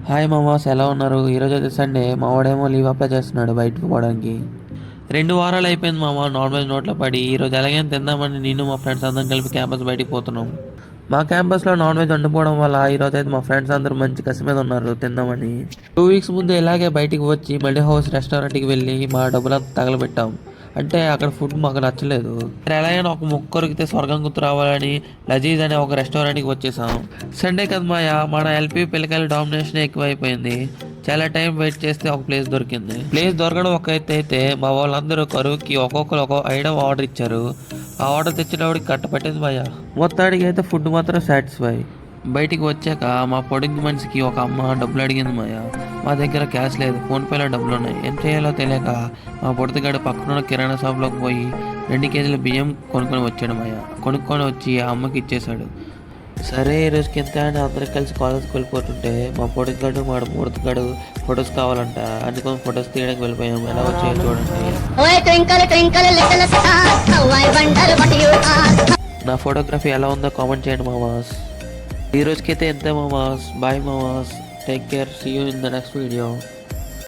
Hi మామాస్, ఎలా ఉన్నారు? ఈరోజు అయితే సండే. మా వాడేమో లీవ్ అప్లై చేస్తున్నాడు బయటకు పోవడానికి. 2 వారాలు అయిపోయింది మామ నాన్ వెజ్ నోట్లో పడి. ఈరోజు ఎలాగైనా తిందామని నేను మా ఫ్రెండ్స్ అందరం కలిపి క్యాంపస్ బయటికి పోతున్నాం. మా క్యాంపస్లో నాన్ వెజ్ వండుకోవడం వల్ల ఈరోజు అయితే మా ఫ్రెండ్స్ అందరూ మంచి కసి మీద ఉన్నారు తిందామని. 2 వీక్స్ ముందు ఇలాగే బయటికి వచ్చి మల్టీ హౌస్ రెస్టారెంట్కి వెళ్ళి మా డబ్బులంతా తగలబెట్టాం. అంటే అక్కడ ఫుడ్ మాకు నచ్చలేదు. ఎలాగైనా ఒక ముక్క కొరికితే స్వర్గం గుర్తు రావాలని లజీజ్ అనే ఒక రెస్టారెంట్కి వచ్చేసాం. సండే కదా మాయ, మన ఎల్పి పిల్లకాయల డామినేషన్ ఎక్కువైపోయింది. చాలా టైం వెయిట్ చేస్తే ఒక ప్లేస్ దొరికింది. ప్లేస్ దొరకడం ఒక ఎత్తు అయితే మా వాళ్ళందరూ కరువుకి ఒక్కొక్కరు ఒక ఐటమ్ ఆర్డర్ ఇచ్చారు. ఆ ఆర్డర్ తెచ్చినప్పటికి కట్టపట్టింది భయ్య. మొత్తానికి అయితే ఫుడ్ మాత్రం సాటిస్ఫై. బయటికి వచ్చాక మా పొడుగు మనిషికి ఒక అమ్మ డబ్బులు అడిగింది మాయ. మా దగ్గర క్యాష్ లేదు, ఫోన్పేలో డబ్బులు ఉన్నాయి. ఏం చేయాలో తెలియక మా పొడుతుగాడు పక్కన కిరాణా షాప్లోకి పోయి 2 కేజీల బియ్యం కొనుక్కొని వచ్చాడు మాయ. కొనుక్కొని వచ్చి ఆ అమ్మకి ఇచ్చేశాడు. సరే ఈ రోజుకి ఎంత అని అందరికి కలిసి కాలేజ్కి వెళ్ళిపోతుంటే మా పొడుగాడు మా ముడతగాడు ఫొటోస్ కావాలంట. అందుకని ఫొటోస్ తీయడానికి వెళ్ళిపోయాం. ఎలా వచ్చాయో చూడండి. నా ఫోటోగ్రఫీ ఎలా ఉందో కామెంట్ చేయండి మామాస్. ఈ రోజుకైతే ఎంతే మామాస్. బాయ్ మామాస్. Take care. See you in the next video.